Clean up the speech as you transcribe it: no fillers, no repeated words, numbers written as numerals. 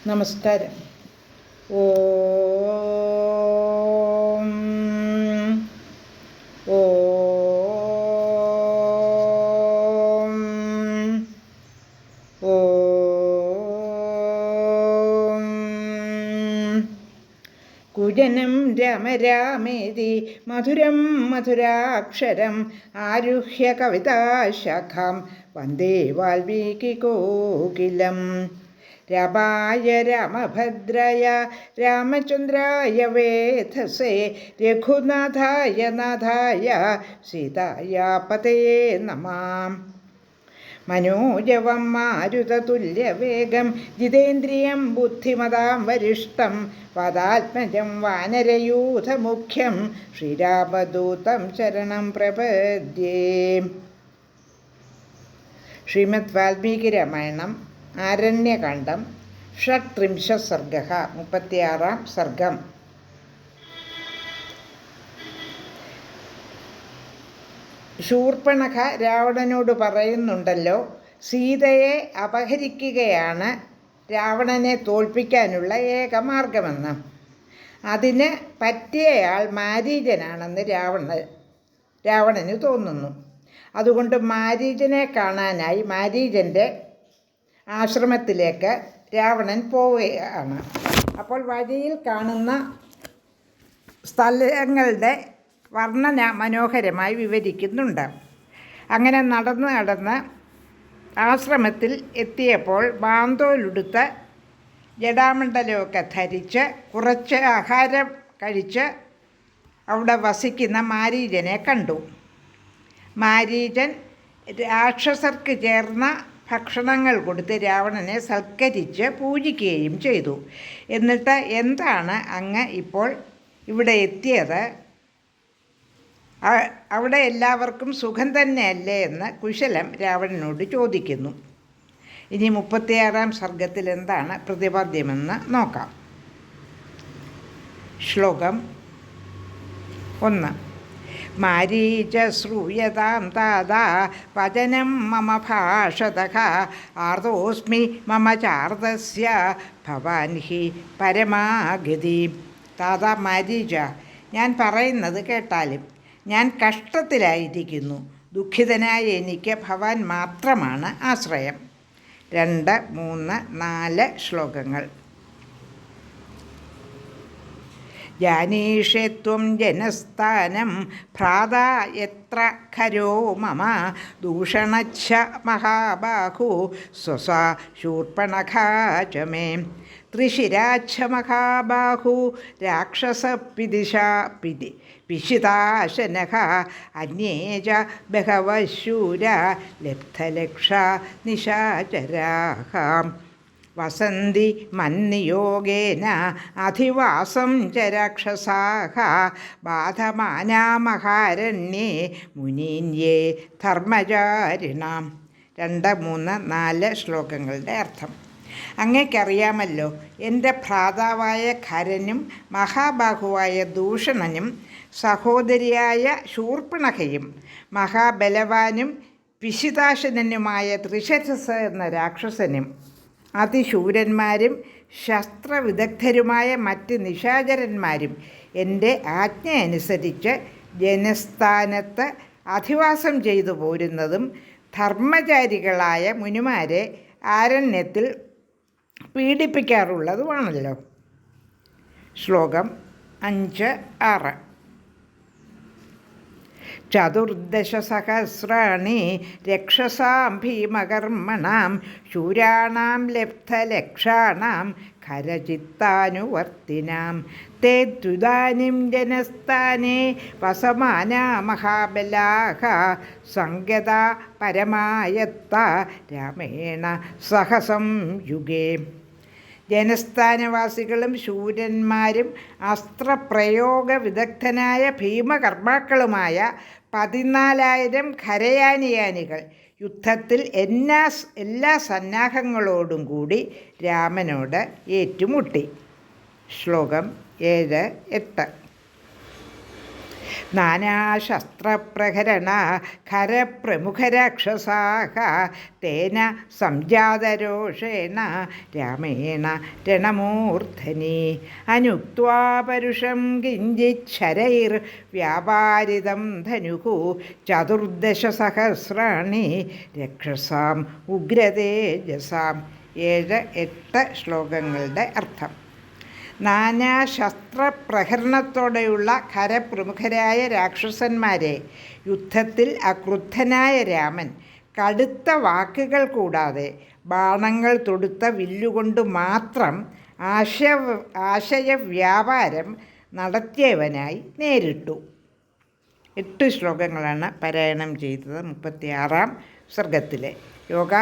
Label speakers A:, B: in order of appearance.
A: നമസ്കാരം. ഓം ഓം ഓം കുജനം രാമ രാമേതി മധുരം മധുരാക്ഷരം ആരുഹ്യ കവിതാശാഖാം വന്ദേ വാൽമീകികോകിലം. രാമായ രാമഭദ്രായ രാമചന്ദ്രായ വേധസേ രഘുനാഥായ നാഥായ സീതായ പതയേ നമഃ. മനോജവം മാരുതതുല്യവേഗം ജിതേന്ദ്രിയം ബുദ്ധിമതാം വരിഷ്ഠം വാതാത്മജം വാനരയൂഥമുഖ്യം ശ്രീരാമദൂതം ശരണം പ്രപദ്യേ. ശ്രീമദ് വാൽമീകി രാമായണം ആരണ്യകാണ്ഡം ഷട്ത്രിംശഃ സർഗഃ 36-ാം സർഗം. ശൂർപ്പണഖ രാവണനോട് പറയുന്നുണ്ടല്ലോ, സീതയെ അപഹരിക്കുകയാണ് രാവണനെ തോൽപ്പിക്കാനുള്ള ഏകമാർഗമെന്ന്. അതിന് പറ്റിയയാൾ മാരീചനാണെന്ന് രാവണന് തോന്നുന്നു. അതുകൊണ്ട് മാരീചനെ കാണാനായി മാരീചൻ്റെ ആശ്രമത്തിലേക്ക് രാവണൻ പോവുകയാണ്. അപ്പോൾ വഴിയിൽ കാണുന്ന സ്ഥലങ്ങളുടെ വർണ്ണന മനോഹരമായി വിവരിക്കുന്നുണ്ട്. അങ്ങനെ നടന്ന് ആശ്രമത്തിൽ എത്തിയപ്പോൾ ബാന്തോലുടുത്ത് ജടാമണ്ഡലമൊക്കെ ധരിച്ച് കുറച്ച് ആഹാരം കഴിച്ച് അവിടെ വസിക്കുന്ന മാരീചനെ കണ്ടു. മാരീചൻ രാക്ഷസർക്ക് ചേർന്ന ഭക്ഷണങ്ങൾ കൊടുത്ത് രാവണനെ സൽക്കരിച്ച് പൂജിക്കുകയും ചെയ്തു. എന്നിട്ട് എന്താണ് അങ്ങ് ഇപ്പോൾ ഇവിടെ എത്തിയത്? അവിടെ എല്ലാവർക്കും സുഖം തന്നെയല്ലേ എന്ന് കുശലം രാവണനോട് ചോദിക്കുന്നു. ഇനി 36-ാം സർഗത്തിൽ എന്താണ് പ്രതിപാദ്യമെന്ന് നോക്കാം. ശ്ലോകം 1. മാരീച ശ്രൂയതാം താതാ വചനം മമ ഭാഷതഃ ആർതോസ്മി മമ ചാർദസ്യ ഭവാൻ ഹി പരമാഗതി. താതാ മാരീച, ഞാൻ പറയുന്നത് കേട്ടാലും. ഞാൻ കഷ്ടത്തിലായിരിക്കുന്നു. ദുഃഖിതനായ എനിക്ക് ഭവാൻ മാത്രമാണ് ആശ്രയം. 2, 3, 4 ശ്ലോകങ്ങൾ. ജാനീഷേ ത്വം ജനസ്ഥാനം ഭ്രാതാ യത്ര ഖരോ മമ ദൂഷണച്ഛ മഹാബാഹു സ്വസാ ശൂർപ്പണഖാ ച മേ. ത്രിശിരാച്ഛ മഹാബാഹു രാക്ഷസ പിശിതാശനഃ അന്യേ ച ബഹവഃ ശൂരാ ലബ്ധലക്ഷാ നിശാചരാഃ വസന്തി മന്നിയോഗേന അധിവാസം ച രാക്ഷസാഃ ബാധമാനാമഹാരണ്യേ മുനീന്യേ ധർമ്മചാരിണാം. 2, 3, 4 ശ്ലോകങ്ങളുടെ അർത്ഥം. അങ്ങേക്കറിയാമല്ലോ, എൻ്റെ ഭ്രാതാവായ ഖരനും മഹാബാഹുവായ ദൂഷണനും സഹോദരിയായ ശൂർപ്പണഖയും മഹാബലവാനും പിശിതാശനനുമായ ത്രിശിരസ് എന്ന രാക്ഷസനും അതിശൂരന്മാരും ശസ്ത്രവിദഗ്ധരുമായ മറ്റ് നിശാചരന്മാരും എൻ്റെ ആജ്ഞ അനുസരിച്ച് ജനസ്ഥാനത്ത് അധിവാസം ചെയ്തു പോരുന്നതും ധർമ്മചാരികളായ മുനിമാരെ ആരണ്യത്തിൽ പീഡിപ്പിക്കാറുള്ളതുമാണല്ലോ. ശ്ലോകം 5, 6. 14 സഹസ്രാണി രക്ഷസാം ഭീമകർമ്മണാം ശൂരാണാം ലബ്ധലക്ഷാണാം ഖരചിത്താനുവർത്തിനാം തേ ത്വിദാനിം ജനസ്ഥാനേ വസമാനാ മഹാബലാഃ സംഗതാ പരമായത്ത രാമേണ സഹ സംയുഗേ. ജനസ്ഥാനവാസികളും ശൂരന്മാരും അസ്ത്രപ്രയോഗ വിദഗ്ധനായ ഭീമകർമാക്കളുമായ 14,000 ഖരയാനിയാനികൾ യുദ്ധത്തിൽ എല്ലാ സന്നാഹങ്ങളോടും കൂടി രാമനോട് ഏറ്റുമുട്ടി. ശ്ലോകം 7, 8. നാനാശസ്ത്രപ്രഹരണ ഖരപ്രമുഖരാക്ഷസാഃ തേന സംജാതരോഷേണ രാമേണ രണമൂർധനി അനുക്ത്വാ പരുഷം കിഞ്ചിത് ശരൈർവ്യാപാരിതം ധനുഃ ചതുർദശസഹസ്രാണി രക്ഷസാം ഉഗ്രതേജസാം. 7-8 ശ്ലോകങ്ങളുടെ അർത്ഥം. നാനാശസ്ത്രപ്രഹരണത്തോടെയുള്ള ഖരപ്രമുഖരായ രാക്ഷസന്മാരെ യുദ്ധത്തിൽ അക്രുദ്ധനായ രാമൻ കടുത്ത വാക്കുകൾ കൂടാതെ ബാണങ്ങൾ തൊടുത്ത വില്ലുകൊണ്ട് മാത്രം ആശയവ്യാപാരം നടത്തിയവനായി നേരിട്ടു. 8 ശ്ലോകങ്ങളാണ് പാരായണം ചെയ്തത് 36-ാം സർഗത്തിലെ. യോഗ